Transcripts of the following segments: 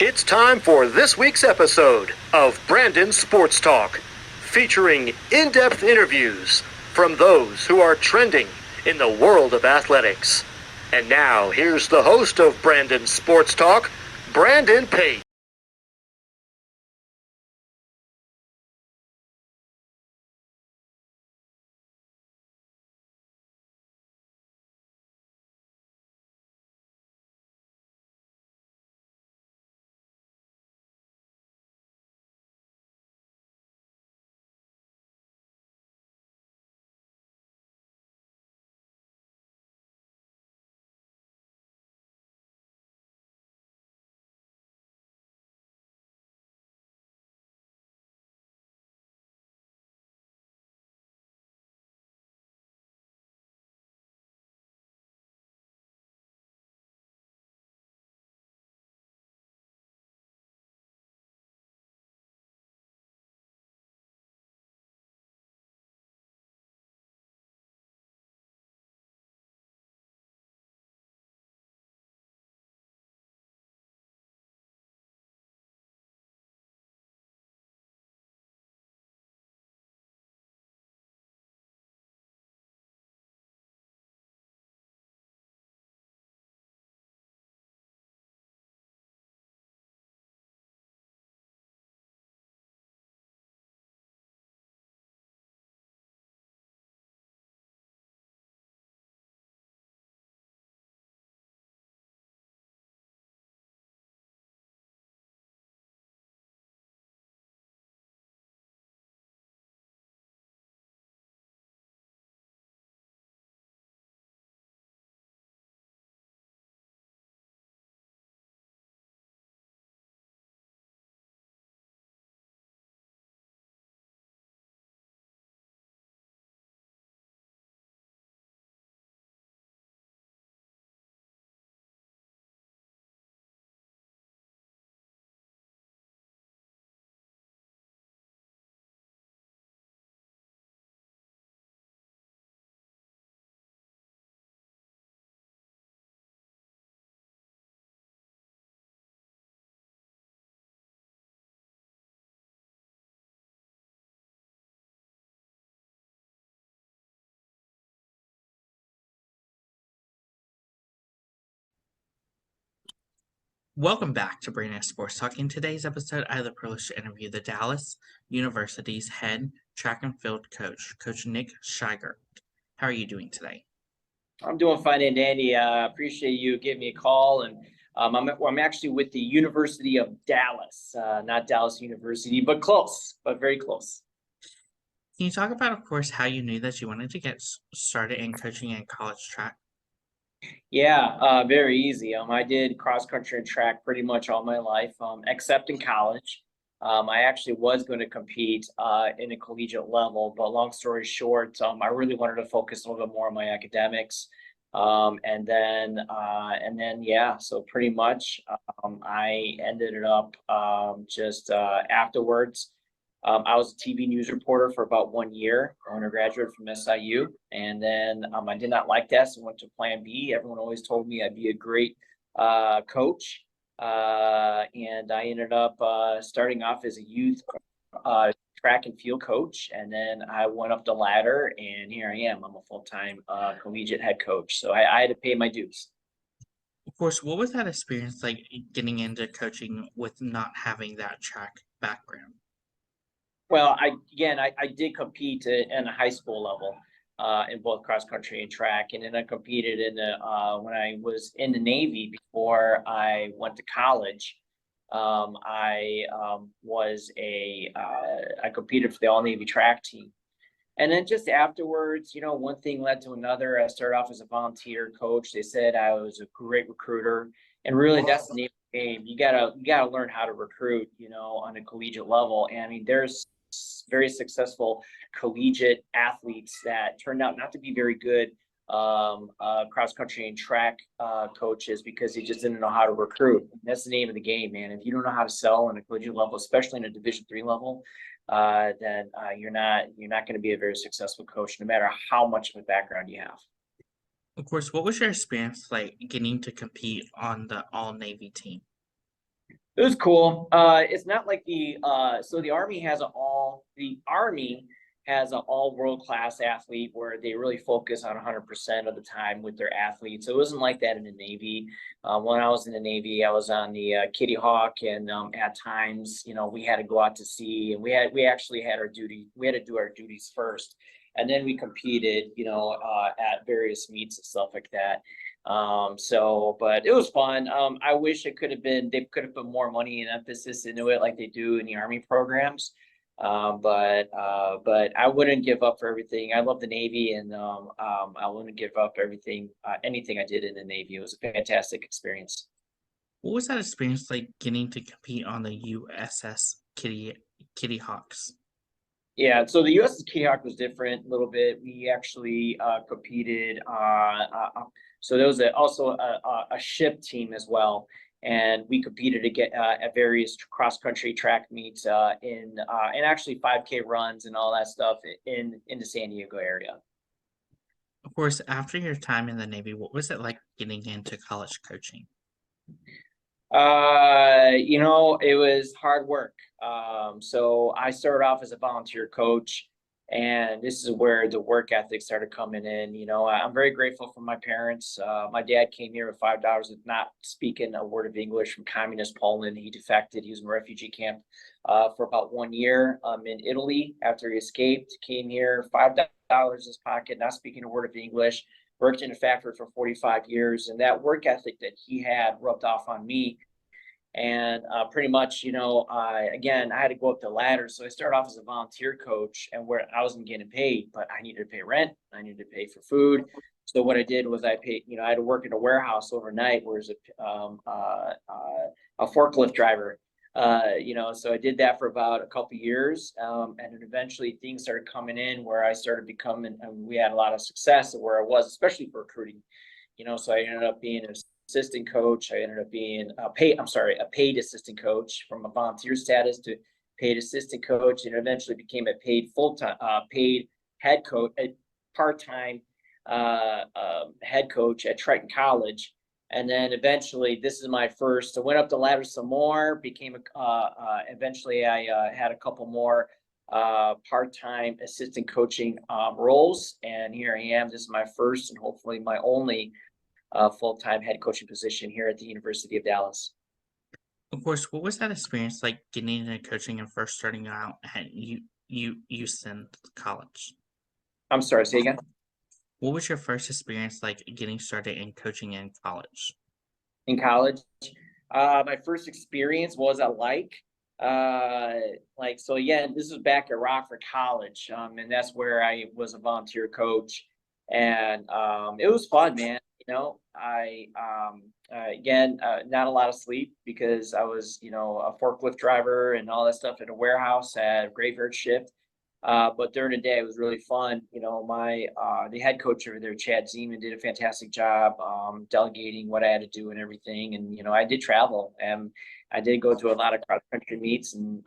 It's time for this week's episode of Brandon Sports Talk, featuring in-depth interviews from those who are trending in the world of athletics. And now, here's the host of Brandon Sports Talk, Brandon Pate. Welcome back to Brandon Sports Talk. In today's episode, I had the privilege to interview the Dallas University's head track and field coach, Coach Nick Schneiger. How are you doing today? I'm doing fine, and Andy, appreciate you giving me a call. And I'm actually with the University of Dallas, not Dallas University, but close, but very close. Can you talk about, of course, how you knew that you wanted to get started in coaching in college track? Yeah, very easy. I did cross country and track pretty much all my life, except in college. I actually was going to compete in a collegiate level, but long story short, I really wanted to focus a little bit more on my academics. Yeah, so pretty much I ended up just afterwards. I was a TV news reporter for about 1 year, undergraduate from SIU. And then I did not like that, so I went to Plan B. Everyone always told me I'd be a great coach. And I ended up starting off as a youth track and field coach. And then I went up the ladder, and here I am. I'm a full-time collegiate head coach. So I had to pay my dues. Of course, what was that experience like getting into coaching with not having that track background? Well, I did compete in a high school level in both cross country and track, and then I competed in the when I was in the Navy before I went to college. I competed for the All Navy track team, and then just afterwards, one thing led to another. I started off as a volunteer coach. They said I was a great recruiter, and really that's the name of the game. You gotta learn how to recruit, on a collegiate level. And I mean, there's very successful collegiate athletes that turned out not to be very good cross country and track coaches because they just didn't know how to recruit. That's the name of the game, man. If you don't know how to sell on a collegiate level, especially in a Division III level, then you're not going to be a very successful coach, no matter how much of a background you have. Of course, what was your experience like getting to compete on the All Navy team? It was cool. It's not like so the Army has an all world class athlete where they really focus on 100% of the time with their athletes. So it wasn't like that in the Navy. When I was in the Navy, I was on the Kitty Hawk, and at times, we had to go out to sea, and we actually had our duty. We had to do our duties first, and then we competed, at various meets and stuff like that. But it was fun. I wish they could have put more money and emphasis into it like they do in the Army programs. But I wouldn't give up for everything. I love the Navy, and I wouldn't give up anything I did in the Navy. It was a fantastic experience. What was that experience like getting to compete on the USS Kitty Hawks? Yeah, so the U.S. Kitty Hawk was different a little bit. We actually competed. So there was also a ship team as well, and we competed at various cross country track meets and actually 5K runs and all that stuff in the San Diego area. Of course, after your time in the Navy, what was it like getting into college coaching? It was hard work. So I started off as a volunteer coach, and this is where the work ethic started coming in. I'm very grateful for my parents. My dad came here with $5 with not speaking a word of English from communist Poland. He defected. He was in a refugee camp for about 1 year in Italy after he escaped. Came here, $5 in his pocket, not speaking a word of English. Worked in a factory for 45 years, and that work ethic that he had rubbed off on me. And pretty much, again, I had to go up the ladder. So I started off as a volunteer coach, and where I wasn't getting paid, but I needed to pay rent, I needed to pay for food. So what I did was I had to work in a warehouse overnight, where a forklift driver. So I did that for about a couple of years, and then eventually things started coming in where I started becoming, and we had a lot of success where I was, especially for recruiting. So I ended up being an assistant coach. I ended up being a paid assistant coach, from a volunteer status to paid assistant coach, and eventually became a paid head coach, a part-time head coach at Triton College. And then eventually, this is my first. I went up the ladder some more. Eventually, I had a couple more part-time assistant coaching roles, and here I am. This is my first and hopefully my only full-time head coaching position here at the University of Dallas. Of course, what was that experience like getting into coaching and first starting out at Houston College? I'm sorry, say again? What was your first experience like getting started in coaching in college? In college, my first experience was so again, this was back at Rockford College, and that's where I was a volunteer coach, and it was fun, man. Again, not a lot of sleep because I was, a forklift driver and all that stuff at a warehouse at a graveyard shift. But during the day, it was really fun. The head coach over there, Chad Zeman, did a fantastic job delegating what I had to do and everything. And I did travel, and I did go to a lot of cross country meets and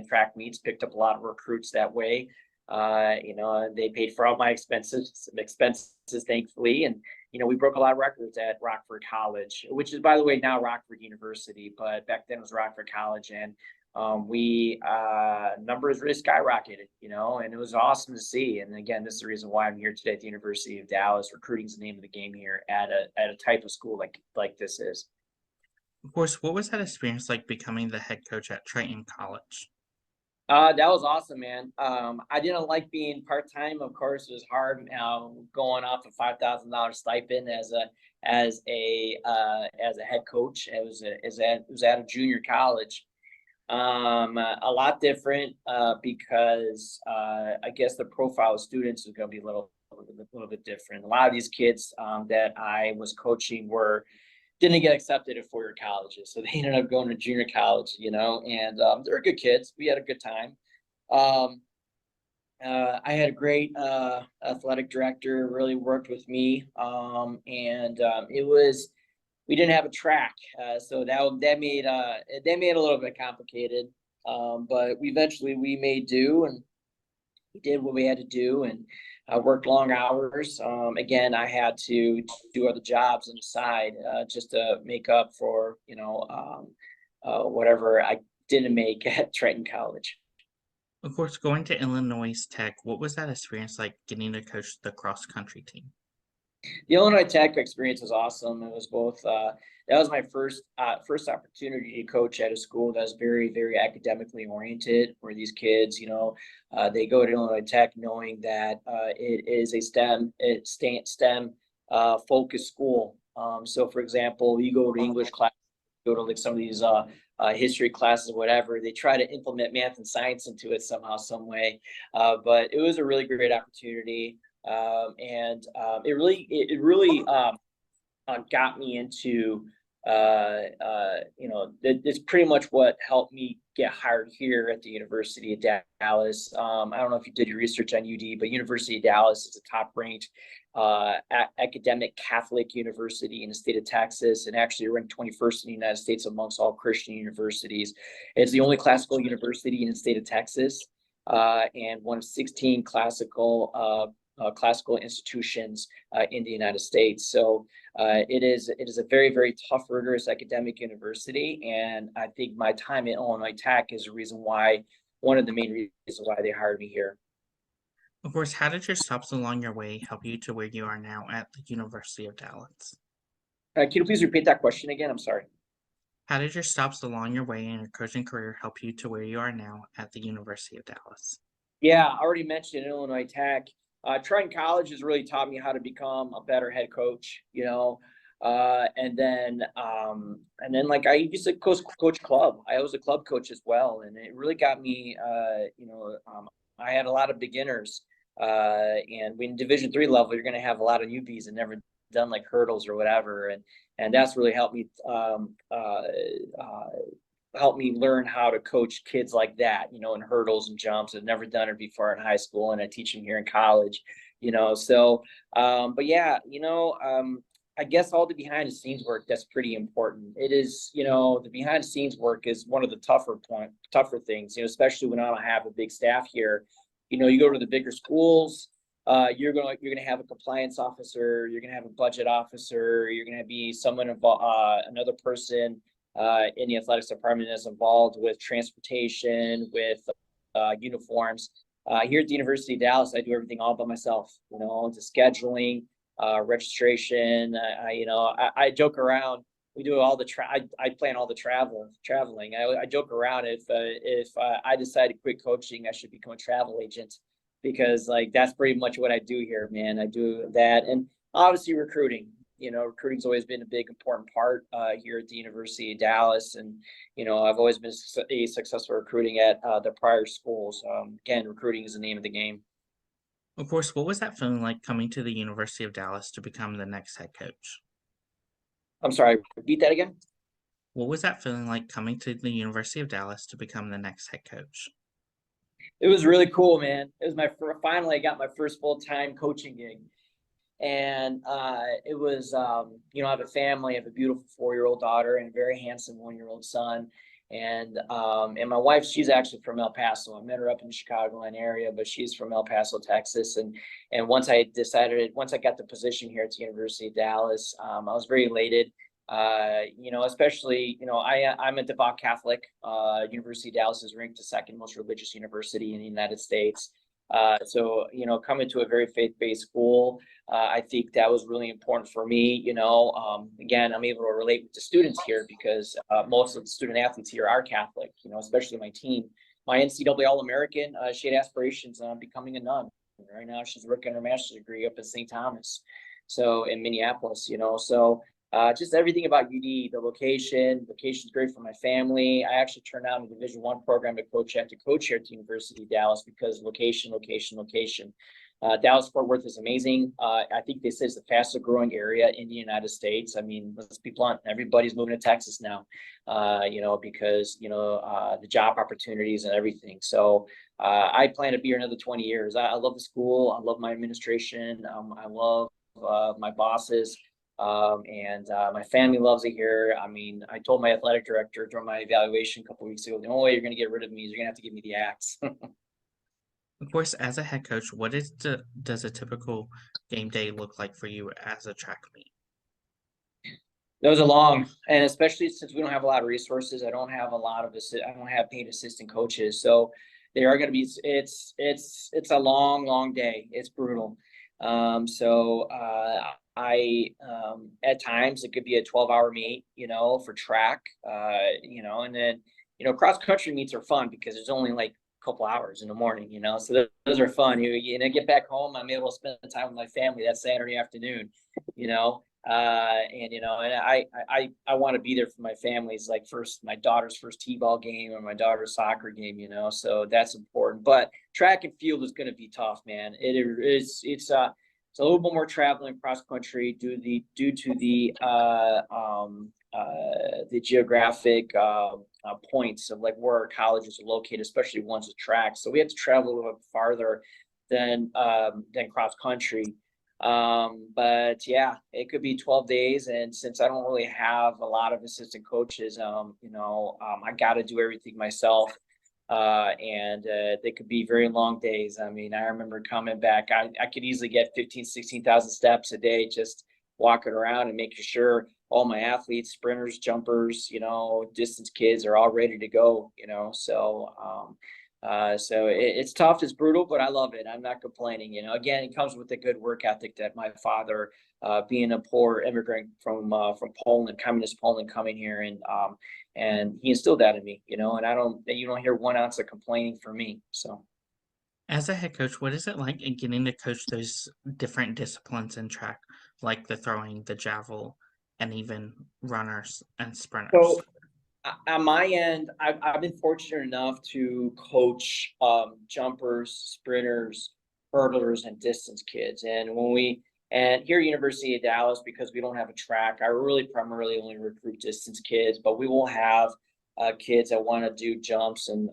track meets. Picked up a lot of recruits that way. They paid for all my expenses, thankfully, and we broke a lot of records at Rockford College, which is, by the way, now Rockford University, but back then it was Rockford College, and numbers really skyrocketed, and it was awesome to see. And again, this is the reason why I'm here today at the University of Dallas. Recruiting is the name of the game here at a type of school like this is. Of course, what was that experience like becoming the head coach at Triton College? That was awesome, man. I didn't like being part-time. Of course, it was hard going off a $5,000 stipend as a head coach. It was at a junior college. A lot different because I guess the profile of students is going to be a little bit different. A lot of these kids that I was coaching didn't get accepted at four-year colleges, so they ended up going to junior college, and they were good kids. We had a good time. I had a great athletic director, really worked with me, and we didn't have a track, so that made it a little bit complicated. But we made do, and we did what we had to do, and I worked long hours. Again, I had to do other jobs on the side just to make up for whatever I didn't make at Trenton College. Of course, going to Illinois Tech, what was that experience like getting to coach the cross country team? The Illinois Tech experience was awesome. It was both. That was my first opportunity to coach at a school that was very, very academically oriented. Where these kids, they go to Illinois Tech knowing that it is a STEM focused school. So, for example, you go to English class, go to like some of these history classes, whatever. They try to implement math and science into it somehow, some way. But it was a really great opportunity. And it really got me into it's pretty much what helped me get hired here at the University of Dallas. I don't know if you did your research on UD, but University of Dallas is a top ranked academic Catholic university in the state of Texas, and actually ranked 21st in the United States amongst all Christian universities. It's the only classical university in the state of Texas, and one of 16 classical institutions in the United States. So it is a very, very tough, rigorous academic university. And I think my time at Illinois Tech is one of the main reasons why they hired me here. Of course, how did your stops along your way help you to where you are now at the University of Dallas? Can you please repeat that question again? I'm sorry. How did your stops along your way in your coaching career help you to where you are now at the University of Dallas? Yeah, I already mentioned Illinois Tech. Trenton College has really taught me how to become a better head coach, and then like I used to coach club. I was a club coach as well, and it really got me. I had a lot of beginners, and when Division III level, you're going to have a lot of newbies and never done like hurdles or whatever, and that's really helped me learn how to coach kids like that, in hurdles and jumps. I've never done it before in high school, and I teach them here in college, So, but yeah, I guess all the behind the scenes work, that's pretty important. It is, the behind the scenes work is one of the tougher things, especially when I don't have a big staff here. You go to the bigger schools, you're gonna have a compliance officer, you're gonna have a budget officer, you're gonna be another person in the athletics department that's involved with transportation, with uniforms. Here at the University of Dallas, I do everything all by myself. The scheduling, registration. I joke around. We do all the I plan all the traveling. I joke around if I decide to quit coaching, I should become a travel agent, because like that's pretty much what I do here, man. I do that, and obviously recruiting. Recruiting's always been a big important part here at the University of Dallas, and I've always been a successful recruiting at the prior schools. Again, recruiting is the name of the game. Of course, what was that feeling like coming to the University of Dallas to become the next head coach? I'm sorry, repeat that again. What was that feeling like coming to the University of Dallas to become the next head coach? It was really cool, man. It was finally I got my first full-time coaching gig. And it was, I have a family. I have a beautiful 4-year-old daughter and a very handsome 1-year-old son. And my wife, she's actually from El Paso. I met her up in the Chicagoland area, but she's from El Paso, Texas. And once I got the position here at the University of Dallas, I was very elated. Especially, I'm a devout Catholic. University of Dallas is ranked the second most religious university in the United States. So, coming to a very faith-based school, I think that was really important for me. Again, I'm able to relate with the students here because most of the student athletes here are Catholic, especially my team. My NCAA All-American, she had aspirations on becoming a nun. Right now, she's working on her master's degree up in St. Thomas, so in Minneapolis, so just everything about UD, the location's great for my family. I actually turned down a Division I program to coach here at the University of Dallas because location. Dallas-Fort Worth is amazing. I think they say it's the fastest growing area in the United States. I mean, let's be blunt, everybody's moving to Texas now, because, the job opportunities and everything. So I plan to be here another 20 years. I love the school. I love my administration. I love my bosses. And my family loves it here. I mean, I told my athletic director during my evaluation a couple of weeks ago, the only way you're going to get rid of me is you're going to have to give me the axe. Of course, as a head coach, does a typical game day look like for you as a track meet? Those are long, and especially since we don't have a lot of resources, I don't have I don't have paid assistant coaches, so they are going to be. It's a long day. It's brutal. I at times it could be a 12-hour meet, for track, and then cross country meets are fun because there's only like a couple hours in the morning, so those are fun. Get back home, I'm able to spend time with my family that Saturday afternoon, and I want to be there for my family's like my daughter's first t-ball game or my daughter's soccer game, so that's important. But track and field is going to be tough, man. It's a little bit more traveling cross country due to the geographic points of like where our colleges are located, especially ones with tracks. So we have to travel a little bit farther than cross country. But yeah, it could be 12 days. And since I don't really have a lot of assistant coaches, I got to do everything myself. And they could be very long days. I mean, I remember coming back, I could easily get 16,000 steps a day, just walking around and making sure all my athletes, sprinters, jumpers, distance kids are all ready to go, so it's tough, it's brutal, but I love it. I'm not complaining. Again, it comes with a good work ethic that my father, being a poor immigrant from Poland, communist Poland, coming here, and he instilled that in me. And you don't hear 1 ounce of complaining from me. So, As a head coach, what is it like in getting to coach those different disciplines in track, like the throwing, the javelin, and even runners and sprinters? so on my end, I've been fortunate enough to coach jumpers, sprinters, hurdlers, and distance kids. And here at University of Dallas, because we don't have a track, I really primarily only recruit distance kids, but we will have kids that want to do jumps and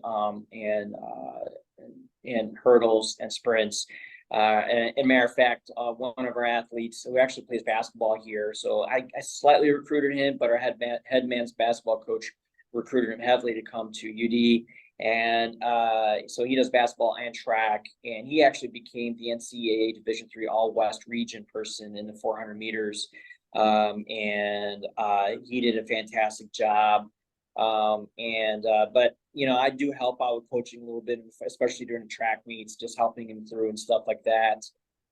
hurdles and sprints. And matter of fact, one of our athletes who actually plays basketball here, so I slightly recruited him, but our head man's basketball coach recruited him heavily to come to UD. And so he does basketball and track, and he actually became the NCAA Division III All West region person in the 400 meters. And he did a fantastic job. But I do help out with coaching a little bit, especially during the track meets, just helping him through and stuff like that.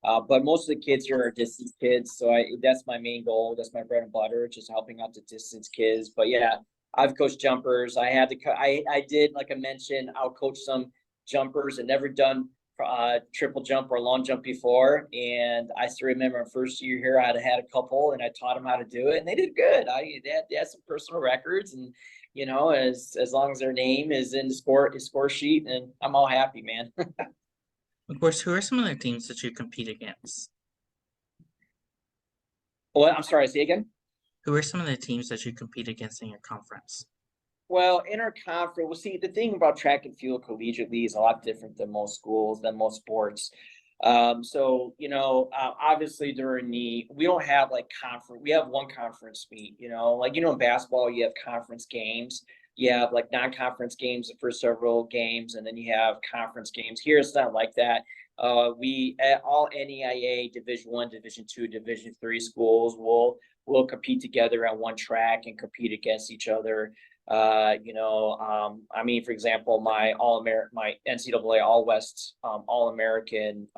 But most of the kids here are distance kids, so that's my main goal. That's my bread and butter, just helping out the distance kids. But yeah, I've coached jumpers. I did, like I mentioned, I'll coach some jumpers and never done triple jump or long jump before. And I still remember my first year here, I'd had a couple and I taught them how to do it, and they did good. They had some personal records, and as long as their name is in the score sheet, and I'm all happy, man. Of course, who are some of the teams that you compete against? Well, I'm sorry, say again. Who are some of the teams that you compete against in your conference? Well, in our conference, see, the thing about track and field collegiately is a lot different than most schools, than most sports. Obviously we don't have like conference, we have one conference meet, in basketball, you have conference games, you have like non-conference games for several games, and then you have conference games. Here, it's not like that. We all NEIA Division I, Division II, Division III schools will compete together on one track and compete against each other. For example, my NCAA All West All-American,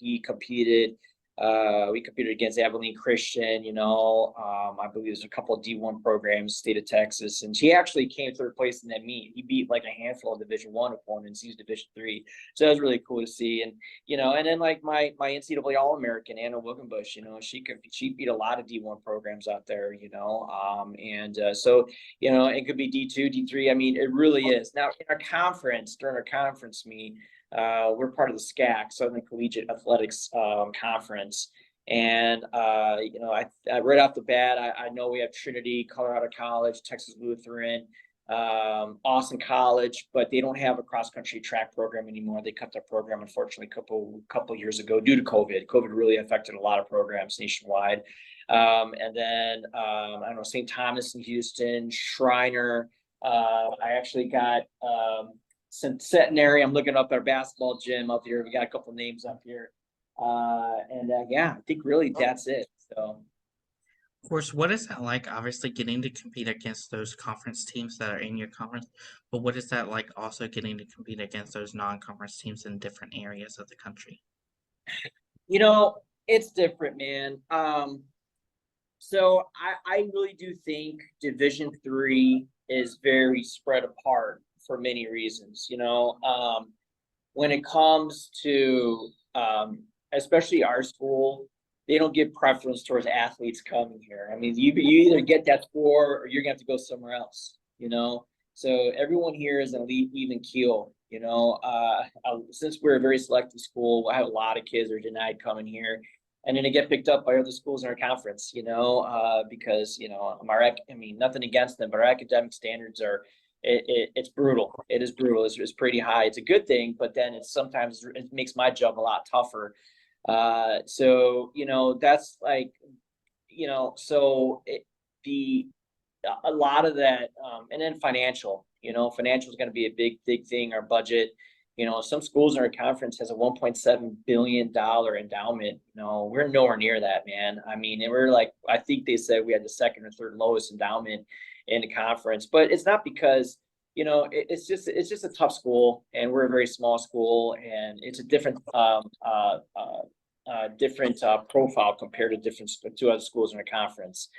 we competed against Abilene Christian, I believe there's a couple of D1 programs, state of Texas, and he actually came third place in that meet. He beat like a handful of Division I opponents. He's Division III, so that was really cool to see. And and then like my NCAA All-American Anna Wilkenbush, she beat a lot of D1 programs out there, so it could be D2, D3. I mean, it really is. Now in our conference, during our conference meet, we're part of the SCAC, Southern Collegiate Athletics Conference. And, right off the bat, I know we have Trinity, Colorado College, Texas Lutheran, Austin College, but they don't have a cross-country track program anymore. They cut their program, unfortunately, a couple years ago due to COVID. COVID really affected a lot of programs nationwide. And then, St. Thomas in Houston, Shriner. I actually got Centenary. I'm looking up our basketball gym up here. We got a couple names up here. I think really that's it. So Of course, what is that like? Obviously, getting to compete against those conference teams that are in your conference, but what is that like also getting to compete against those non-conference teams in different areas of the country? You know, it's different, man. So I really do think Division III is very spread apart for many reasons. When it comes to especially our school, they don't give preference towards athletes coming here. I mean, you either get that score or you're gonna have to go somewhere else. So everyone here is an elite even keel. Since we're a very selective school, I have a lot of kids that are denied coming here, and then they get picked up by other schools in our conference. Because I mean, nothing against them, but our academic standards are it's brutal. It is brutal. It's pretty high. It's a good thing, but then it makes my job a lot tougher. So that's like, so the a lot of that, and then financial is going to be a big thing. Our budget, some schools in our conference has a $1.7 billion endowment. We're nowhere near that, man. I mean, and we're like, I think they said we had the second or third lowest endowment in the conference, but it's not because, it's just a tough school, and we're a very small school, and it's a different profile compared to other schools in the conference.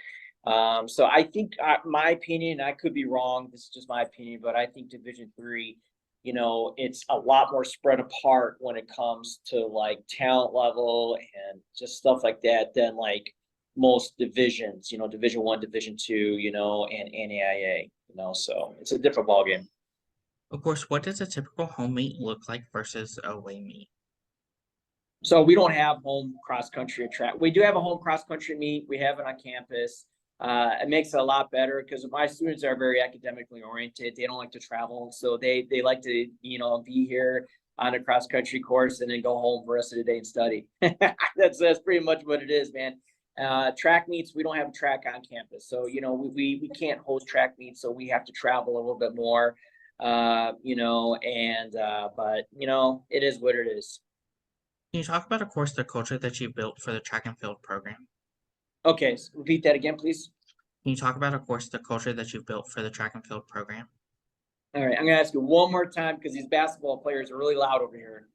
So I think, my opinion, I could be wrong, this is just my opinion, but I think Division III, it's a lot more spread apart when it comes to like talent level and just stuff like that than like most divisions, Division I, Division II, and NAIA, so it's a different ballgame. Of course, what does a typical home meet look like versus a away meet? So we don't have home cross country or track. We do have a home cross country meet. We have it on campus. It makes it a lot better because my students are very academically oriented. They don't like to travel, so they like to be here on a cross country course and then go home for the rest of the day and study. That's pretty much what it is, man. Track meets, we don't have a track on campus, so we can't host track meets, so we have to travel a little bit more. But it is what it is. Can you talk about, of course, the culture that you built for the track and field program? Okay, so repeat that again, please. Can you talk about, of course, the culture that you've built for the track and field program? All right, I'm gonna ask you one more time because these basketball players are really loud over here.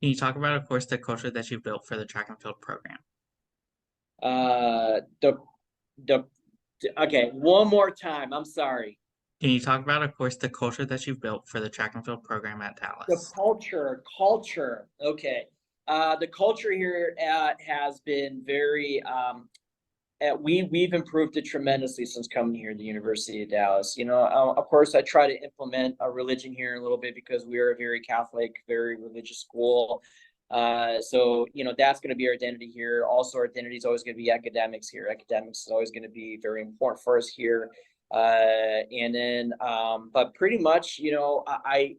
Can you talk about, of course, the culture that you've built for the track and field program? The okay, one more time. I'm sorry. Can you talk about, of course, the culture that you've built for the track and field program at The Dallas? culture. Okay. The culture here has been very we've improved it tremendously since coming here to the University of Dallas. Of course, I try to implement a religion here a little bit because we are a very Catholic, very religious school. So that's going to be our identity here. Also, our identity is always going to be academics here. Academics is always going to be very important for us here. And then, but pretty much, I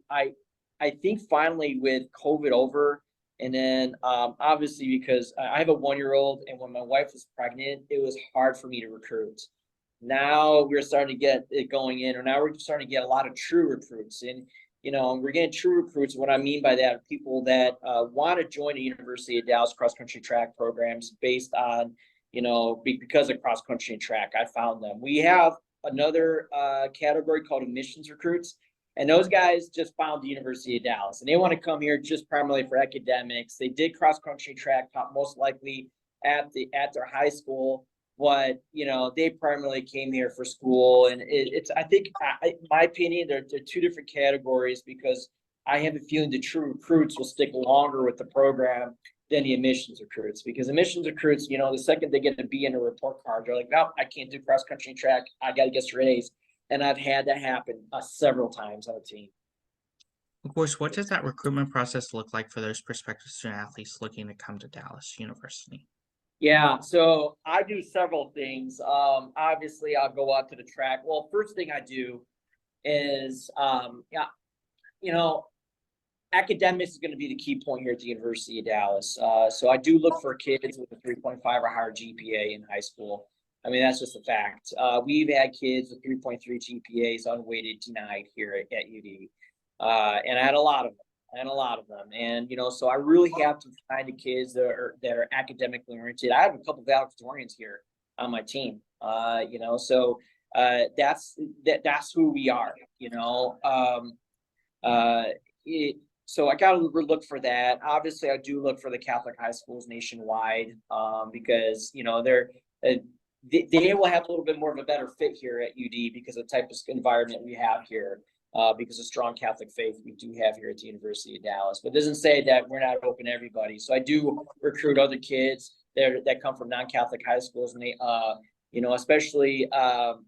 think finally with COVID over, and then obviously because I have a 1-year-old, and when my wife was pregnant, it was hard for me to recruit. Now we're starting to get it going in, or now we're starting to get a lot of true recruits. And we're getting true recruits. What I mean by that are people that want to join the University of Dallas cross country track programs based on, because of cross country and track. I found them. We have another category called admissions recruits. And those guys just found the University of Dallas, and they want to come here just primarily for academics. They did cross country track, most likely at their high school, but they primarily came here for school. And I think, in my opinion, they're two different categories, because I have a feeling the true recruits will stick longer with the program than the admissions recruits, because admissions recruits, the second they get a B in a report card, they're like, no, I can't do cross country track. I got to get straight A's. And I've had that happen several times on a team. Of course, what does that recruitment process look like for those prospective student athletes looking to come to Dallas University? Yeah, so I do several things. Obviously, I'll go out to the track. Well, first thing I do is, academics is going to be the key point here at the University of Dallas. So I do look for kids with a 3.5 or higher GPA in high school. I mean, that's just a fact. We've had kids with 3.3 GPAs unweighted denied here at UD. And I had a lot of them. And, so I really have to find the kids that are academically oriented. I have a couple of valedictorians here. on my team. That's who we are. Uh, so I got to look for that. Obviously, I do look for the Catholic high schools nationwide, because they will have a little bit more of a better fit here at UD because of the type of environment we have here, because of strong Catholic faith we do have here at the University of Dallas. But it doesn't say that we're not open to everybody. So I do recruit other kids that come from non-Catholic high schools, and they, especially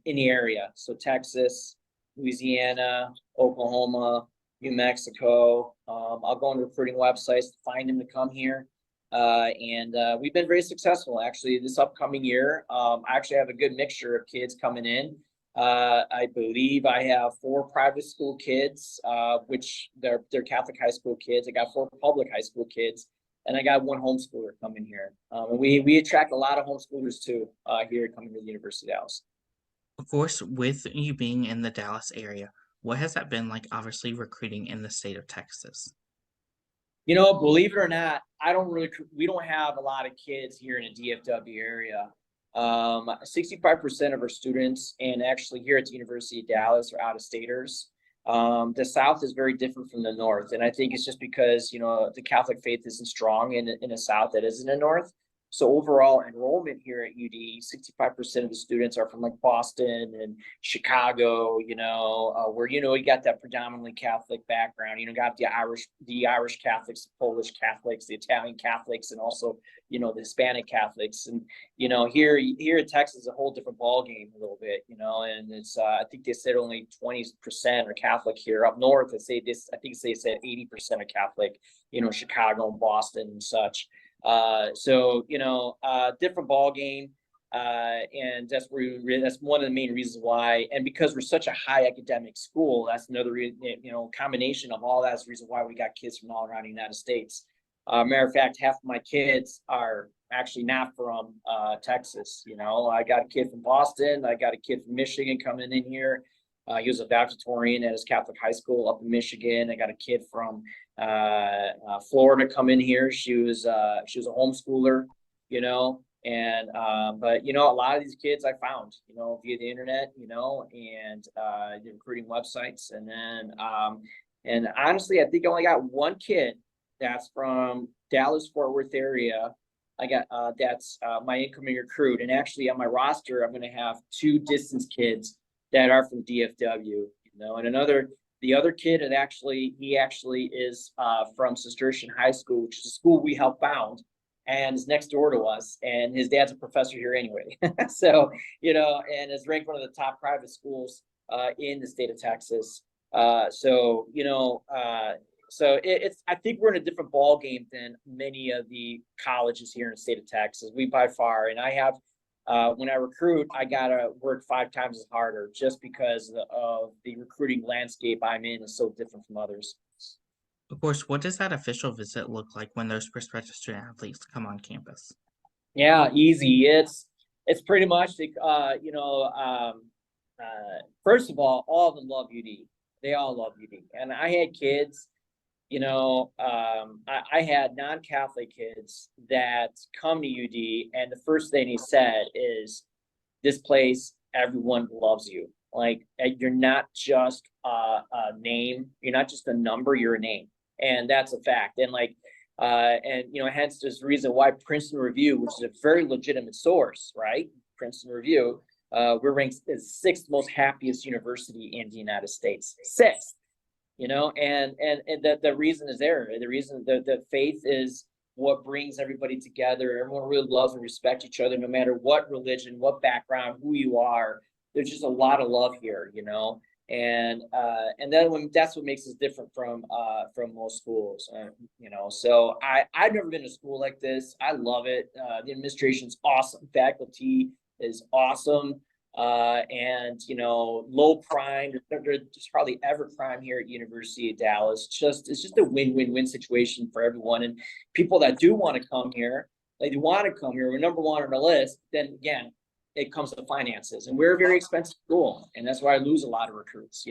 in the area. So Texas, Louisiana, Oklahoma, New Mexico. I'll go on recruiting websites to find them to come here. And we've been very successful actually this upcoming year. I actually have a good mixture of kids coming in. I believe I have 4 private school kids, which they're Catholic high school kids. I got 4 public high school kids, and I got 1 homeschooler coming here. And we attract a lot of homeschoolers too, here coming to the University of Dallas. Of course, with you being in the Dallas area, what has that been like, obviously, recruiting in the state of Texas? Believe it or not, we don't have a lot of kids here in the DFW area. 65% of our students, and actually here at the University of Dallas, are out-of-staters. The South is very different from the North, and I think it's just because, the Catholic faith isn't strong in the South that is in the North. So overall enrollment here at UD, 65% of the students are from like Boston and Chicago, where, you got that predominantly Catholic background, got the Irish Catholics, the Polish Catholics, the Italian Catholics, and also, the Hispanic Catholics. And, here in Texas is a whole different ball game a little bit, and it's, I think they said only 20% are Catholic here. Up north, I think they said 80% are Catholic, Chicago and Boston and such. Different ball game. And that's one of the main reasons why, and because we're such a high academic school, that's another reason, combination of all that's the reason why we got kids from all around the United States. Matter of fact, half of my kids are actually not from, Texas. I got a kid from Boston. I got a kid from Michigan coming in here. He was a valedictorian at his Catholic high school up in Michigan. I got a kid from Florida come in here. She was a homeschooler, and but a lot of these kids I found, via the internet, and the recruiting websites, and then and honestly, I think I only got 1 kid that's from Dallas Fort Worth area. I got that's my incoming recruit, and actually on my roster, I'm going to have 2 distance kids that are from DFW, and the other kid is actually is from Cistercian High School, which is a school we helped found, and is next door to us, and his dad's a professor here anyway. So, and is ranked one of the top private schools in the state of Texas. So it's I think we're in a different ball game than many of the colleges here in the state of Texas. We by far, and I have. When I recruit, I gotta work 5 times as harder just because of the recruiting landscape I'm in is so different from others. Of course, what does that official visit look like when those prospective student athletes come on campus? Yeah, easy. It's pretty much first of all of them love UD. They all love UD, and I had kids. I had non-Catholic kids that come to UD, and the first thing he said is, "This place, everyone loves you. Like, you're not just a name, you're not just a number, you're a name," and that's a fact. And hence there's the reason why Princeton Review, which is a very legitimate source, right? Princeton Review, we're ranked as 6th most happiest university in the United States, 6th. And the reason is there. The reason the faith is what brings everybody together. Everyone really loves and respects each other, no matter what religion, what background, who you are. There's just a lot of love here, and then that's what makes us different from most schools, So I've never been to school like this. I love it. The administration's awesome. Faculty is awesome. And low crime. There's hardly ever crime here at University of Dallas. It's just a win-win-win situation for everyone. And people that do want to come here, we're number 1 on the list. Then again, it comes to finances, and we're a very expensive school, and that's why I lose a lot of recruits.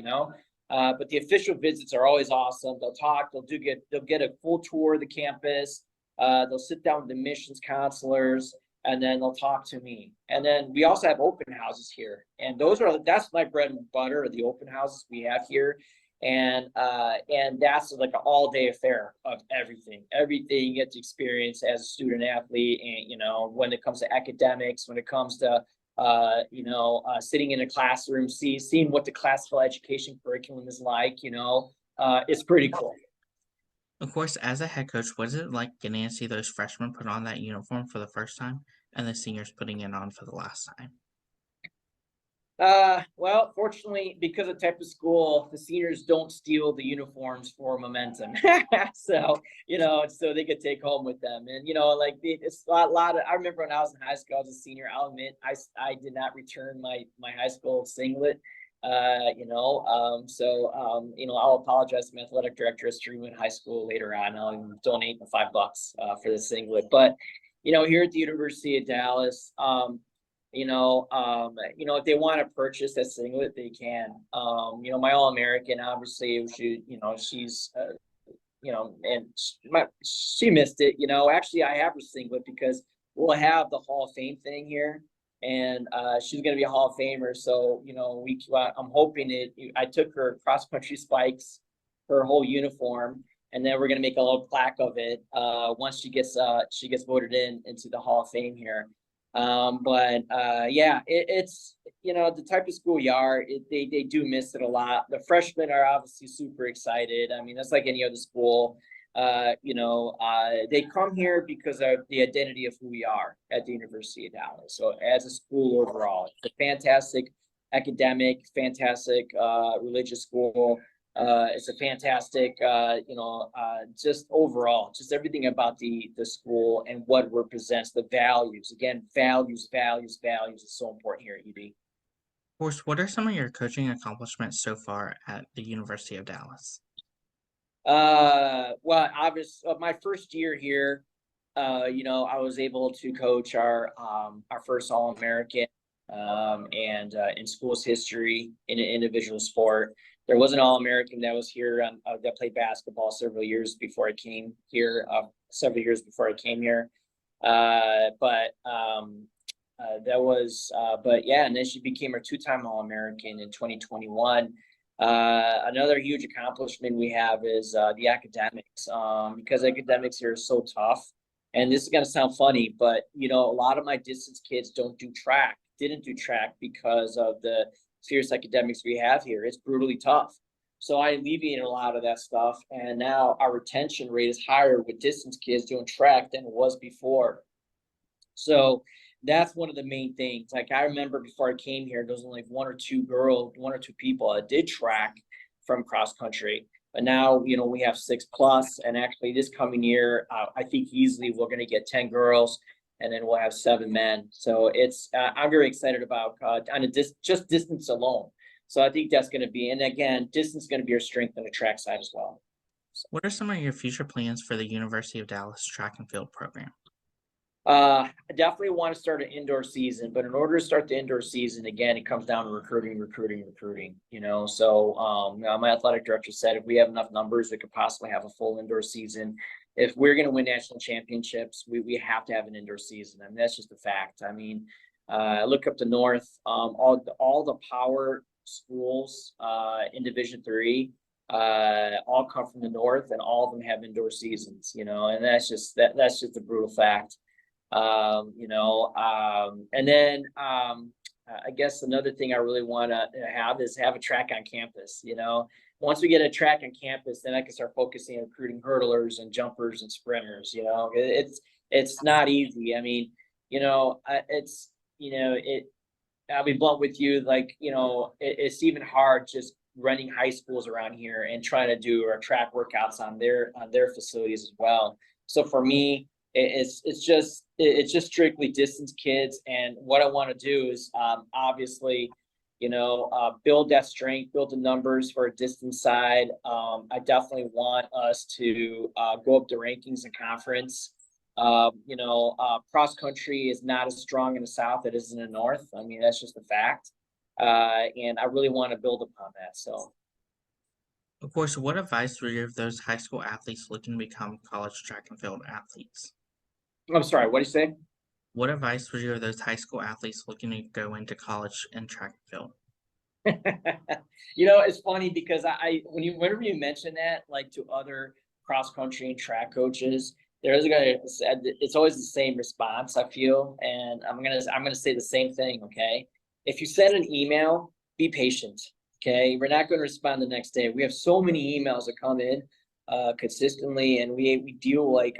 But the official visits are always awesome. They'll talk. They'll get a full tour of the campus. They'll sit down with the admissions counselors. and then they'll talk to me. And then we also have open houses here, and that's my bread and butter, the open houses we have here. And that's like an all-day affair of everything you get to experience as a student athlete. And when it comes to academics, when it comes to sitting in a classroom, seeing what the classical education curriculum is like, it's pretty cool. Of course, as a head coach, what is it like getting to see those freshmen put on that uniform for the first time and the seniors putting it on for the last time? Well, fortunately, because of type of school, the seniors don't steal the uniforms for momentum. So, so they could take home with them. And, it's a lot of, I remember when I was in high school, I was a senior, I'll admit, I did not return my high school singlet. I'll apologize to my athletic director at Streamwood High School later on. I'll donate the $5 for the singlet. But, here at the University of Dallas, if they want to purchase that singlet, they can. My All-American, obviously, she's, and she missed it. Actually, I have her singlet because we'll have the Hall of Fame thing here, and she's going to be a Hall of Famer. So, I'm hoping I took her cross-country spikes, her whole uniform, and then we're going to make a little plaque of it once she gets voted into the Hall of Fame here. It's the type of school you are. They do miss it a lot. The freshmen are obviously super excited. I mean, that's like any other school. They come here because of the identity of who we are at the University of Dallas. So as a school overall, it's a fantastic academic, fantastic religious school. It's a fantastic, just overall, just everything about the school and what represents the values. Again, values is so important here at UD. Of course, what are some of your coaching accomplishments so far at the University of Dallas? Well, obviously, my first year here, I was able to coach our first All-American and in schools history in an individual sport. There was an All-American that was here that played basketball several years before I came here. And then she became our two-time All-American in 2021. Another huge accomplishment we have is the academics, because academics here is so tough. And this is going to sound funny, but a lot of my distance kids didn't do track because of the serious academics we have here. It's brutally tough. So I alleviated a lot of that stuff, and now our retention rate is higher with distance kids doing track than it was before. So that's one of the main things. Like, I remember before I came here, there was only one or two people that did track from cross country. But now, we have 6+, and actually this coming year, I think easily we're going to get 10 girls, and then we'll have 7 men. So it's I'm very excited about just distance alone. So I think that's going to be, and again, distance is going to be our strength on the track side as well. So what are some of your future plans for the University of Dallas track and field program? I definitely want to start an indoor season, but in order to start the indoor season, again, it comes down to recruiting. So my athletic director said if we have enough numbers, we could possibly have a full indoor season. If we're going to win national championships, we have to have an indoor season. I mean, that's just a fact. I mean, look up the north, all the power schools in Division III, all come from the north, and all of them have indoor seasons. And that's just a brutal fact. I guess another thing I really want to have a track on campus. Once we get a track on campus, then I can start focusing on recruiting hurdlers and jumpers and sprinters. It's not easy. I mean, I'll be blunt with you. Like, it's even hard just running high schools around here and trying to do our track workouts on their facilities as well. So for me, it's just strictly distance kids. And what I want to do is obviously, build that strength, build the numbers for a distance side. I definitely want us to go up the rankings in conference. Cross country is not as strong in the South as it is in the North. I mean, that's just a fact. And I really want to build upon that. So. Of course, what advice would you give those high school athletes looking to become college track and field athletes? I'm sorry, what did you say? What advice would you give those high school athletes looking to go into college in track and field? It's funny because whenever you mention that, like to other cross country and track coaches, it's always the same response, I feel. And I'm gonna say the same thing, okay? If you send an email, be patient. Okay. We're not gonna respond the next day. We have so many emails that come in consistently, and we deal right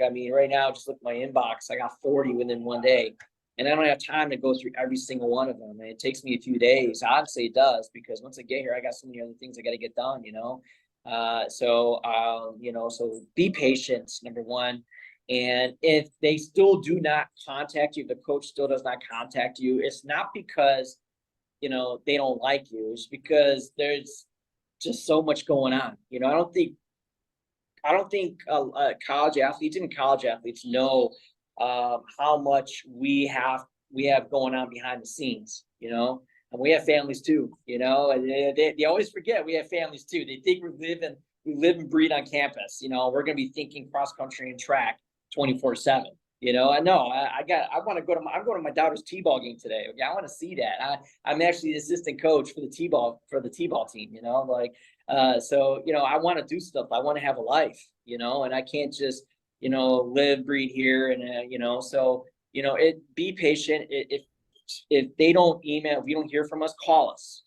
now, just look at my inbox, I got 40 within one day. And I don't have time to go through every single one of them. And it takes me a few days. Honestly, it does, because once I get here, I got so many other things I got to get done. So be patient, number one. And if they still do not contact you, the coach still does not contact you, it's not because, they don't like you. It's because there's just so much going on. I don't think college athletes, even college athletes, know how much we have going on behind the scenes, and we have families too, and they always forget we have families too. They think we live and breathe on campus. We're going to be thinking cross country and track 24/7. I know I'm going to my daughter's t-ball game today. Okay, I want to see that. I'm actually the assistant coach for the t-ball team. I want to do stuff. I want to have a life. And I can't just live, breathe here, and be patient. If they don't email, if you don't hear from us, call us,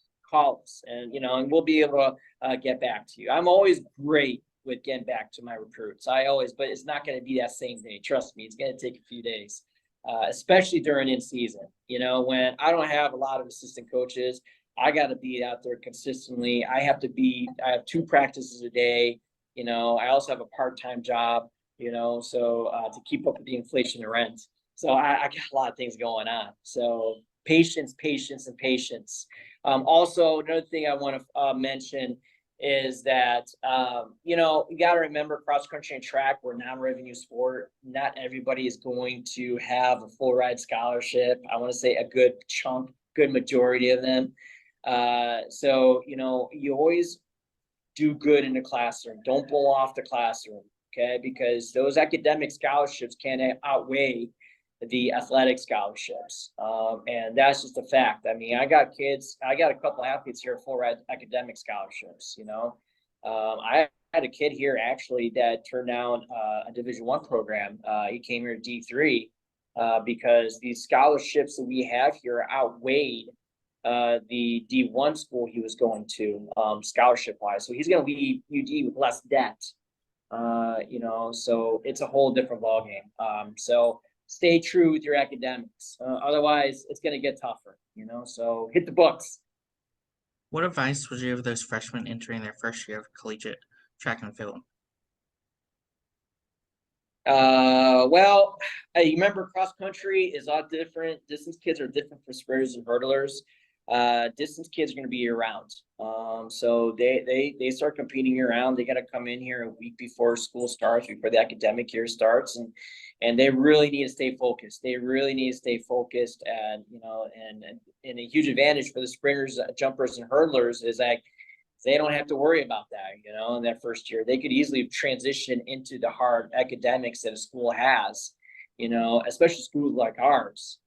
and we'll be able to get back to you. I'm always great with getting back to my recruits. But it's not going to be that same day. Trust me, it's going to take a few days, especially during in season. When I don't have a lot of assistant coaches, I got to be out there consistently. I have 2 practices a day. I also have a part-time job, to keep up with the inflation of rent. So I got a lot of things going on. So patience, and patience. Also, another thing I want to mention is that, you got to remember, cross country and track, we're non-revenue sport. Not everybody is going to have a full ride scholarship. I want to say a good majority of them. You always do good in the classroom. Don't blow off the classroom, okay? Because those academic scholarships can outweigh the athletic scholarships. And that's just a fact. I got a couple athletes here, full ride academic scholarships. I had a kid here actually that turned down a Division I program. He came here D3 because these scholarships that we have here outweighed the D1 school he was going to, scholarship wise. So he's going to leave UD with less debt. So it's a whole different ballgame. So stay true with your academics. Otherwise, it's going to get tougher. So hit the books. What advice would you give those freshmen entering their first year of collegiate track and field? You remember cross country is a lot different. Distance kids are different for sprinters and hurdlers. Distance kids are going to be year round. So they start competing year round. They got to come in here a week before school starts, before the academic year starts, and they really need to stay focused. And a huge advantage for the sprinters, jumpers, and hurdlers is that they don't have to worry about that, in that first year. They could easily transition into the hard academics that a school has, especially schools like ours,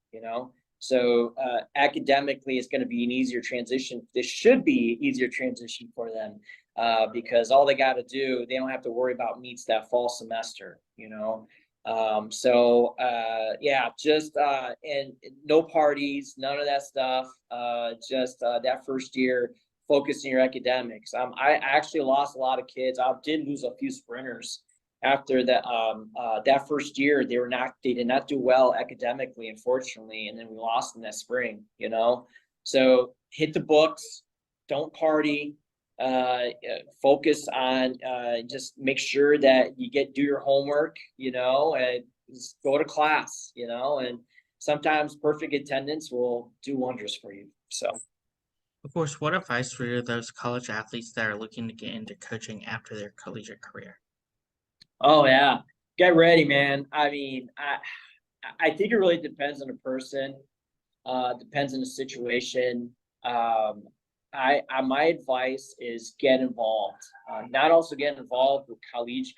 So academically, it's going to be an easier transition. This should be an easier transition for them because all they got to do, they don't have to worry about meets that fall semester, and no parties, none of that stuff. Just that first year, focus on your academics. I actually lost a lot of kids. I did lose a few sprinters after that first year. They did not do well academically, unfortunately, and then we lost in that spring. So hit the books, don't party. Focus on just make sure that you do your homework, and just go to class, and sometimes perfect attendance will do wonders for you. So, Of course, what advice would you give those college athletes that are looking to get into coaching after their collegiate career? oh yeah, get ready, man. I think it really depends on the person, depends on the situation. My advice is get involved. Not also get involved with college,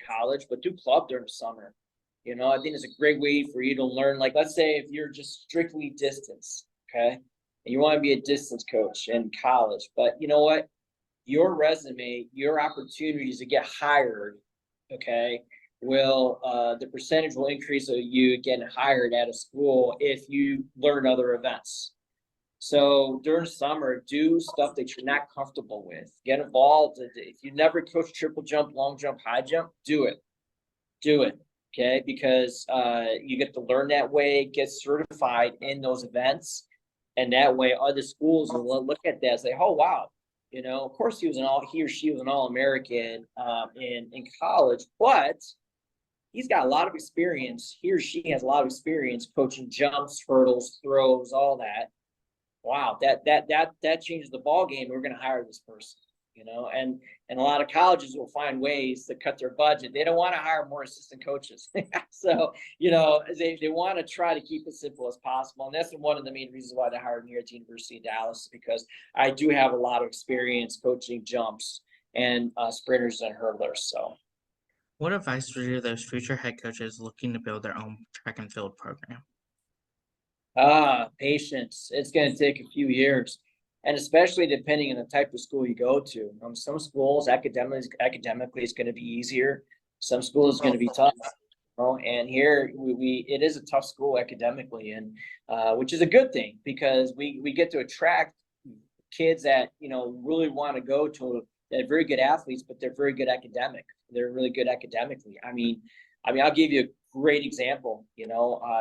but do club during the summer. I think it's a great way for you to learn. Like, let's say if you're just strictly distance, okay, and you want to be a distance coach in college, but you know what? Your resume, your opportunities to get hired, okay, the percentage will increase of you getting hired at a school if you learn other events. So during summer, do stuff that you're not comfortable with. Get involved. If you never coach triple jump, long jump, high jump, do it. Do it. Okay, because you get to learn that way, get certified in those events, and that way other schools will look at that and say, "Oh wow, of course he or she was an All-American in college, but he's got a lot of experience. He or she has a lot of experience coaching jumps, hurdles, throws, all that. Wow, that changes the ball game. We're going to hire this person." And a lot of colleges will find ways to cut their budget. They don't want to hire more assistant coaches. So, they want to try to keep it simple as possible. And that's one of the main reasons why they hired me at the University of Dallas, because I do have a lot of experience coaching jumps and sprinters and hurdlers. So, What advice would you give those future head coaches looking to build their own track and field program? patience. It's going to take a few years. And especially depending on the type of school you go to. Some schools academically is going to be easier. Some schools is going to be tough. And here it is a tough school academically, and which is a good thing, because we get to attract kids that really want to go to, they're very good athletes, but they're very good academic. They're really good academically. I mean, I'll give you a great example.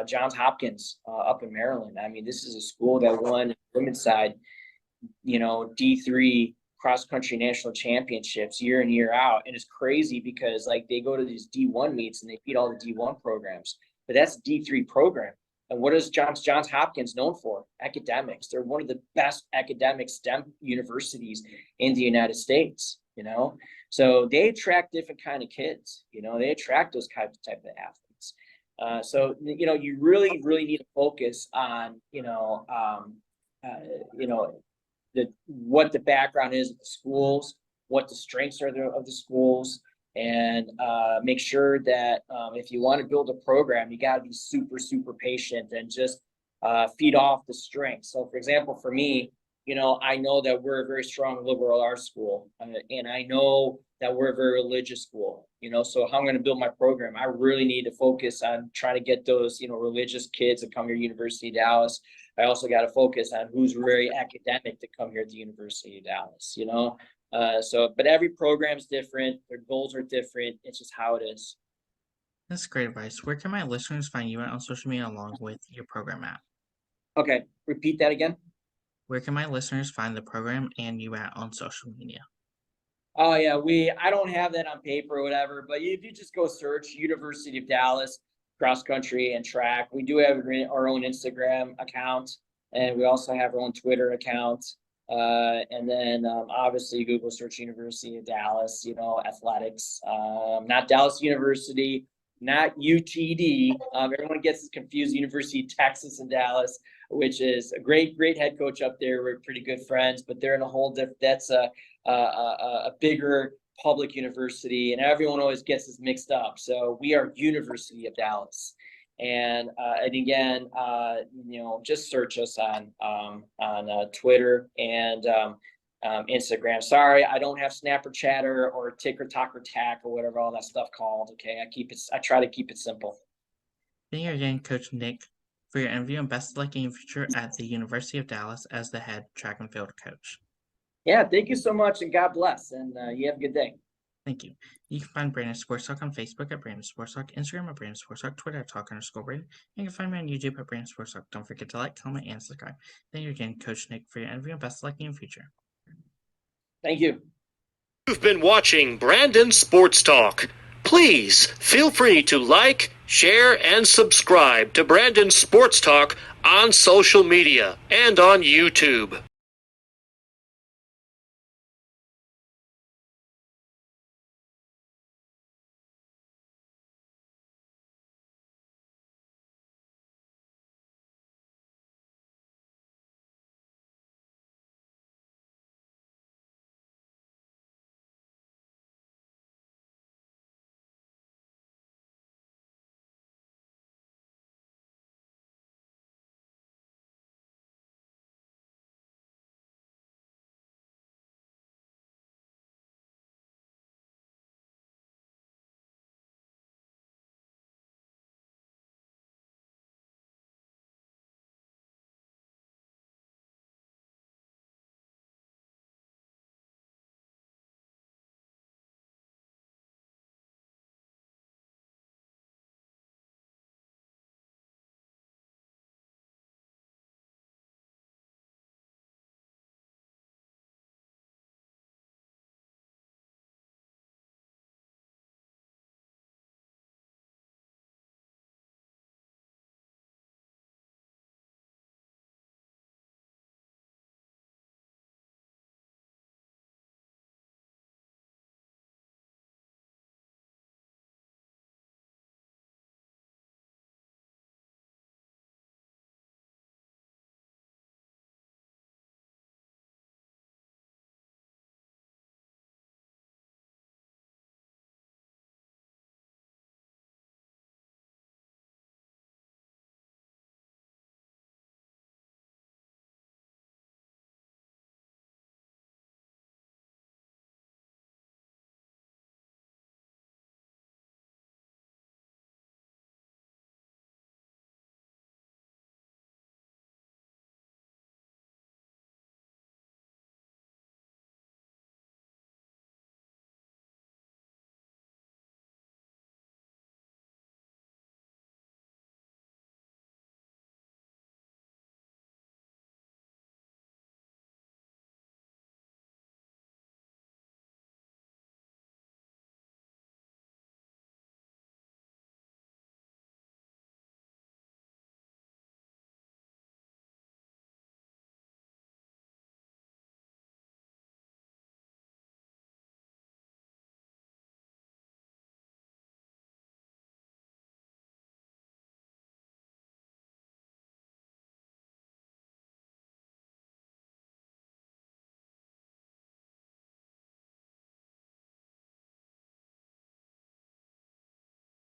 Johns Hopkins up in Maryland. I mean, this is a school that won the women's side, D3 cross country national championships year in, year out. And it's crazy because they go to these D1 meets and they beat all the D1 programs, but that's a D3 program. And what is Johns Hopkins known for? Academics. They're one of the best academic STEM universities in the United States, so they attract different kind of kids, they attract those type of athletes. So, you really, really need to focus on, what the background is of the schools, what the strengths are of the schools, and make sure that if you want to build a program, you got to be super, super patient and just feed off the strengths. So, for example, for me, I know that we're a very strong liberal arts school, and I know that we're a very religious school. So how I'm going to build my program, I really need to focus on trying to get those, religious kids that come here to University of Dallas. I also got to focus on who's very academic to come here at the University of Dallas, but every program's different. Their goals are different. It's just how it is. That's great advice. Where can my listeners find you at on social media along with your program at? Okay, repeat that again. Where can my listeners find the program and you at on social media? Oh yeah, I don't have that on paper or whatever, but if you just go search University of Dallas cross country and track, we do have our own Instagram account, and we also have our own Twitter account. And then obviously Google search University of Dallas, athletics, not Dallas University, not UTD. Everyone gets confused. University of Texas in Dallas, which is a great head coach up there. We're pretty good friends, but they're in a whole different, that's a bigger public university, and everyone always gets this mixed up. So we are University of Dallas. And again, just search us on Twitter and Instagram. Sorry, I don't have Snapper Chatter or Ticker Talker Tack or whatever all that stuff called. Okay, I try to keep it simple. Thank you again, Coach Nick, for your interview, and best of luck in your future at the University of Dallas as the head track and field coach. Yeah, thank you so much, and God bless, and you have a good day. Thank you. You can find Brandon Sports Talk on Facebook at Brandon Sports Talk, Instagram at Brandon Sports Talk, Twitter at Talk_Brandon, and you can find me on YouTube at Brandon Sports Talk. Don't forget to like, comment, and subscribe. Thank you again, Coach Nick, for your interview, and best of luck in your future. Thank you. You've been watching Brandon Sports Talk. Please feel free to like, share, and subscribe to Brandon Sports Talk on social media and on YouTube.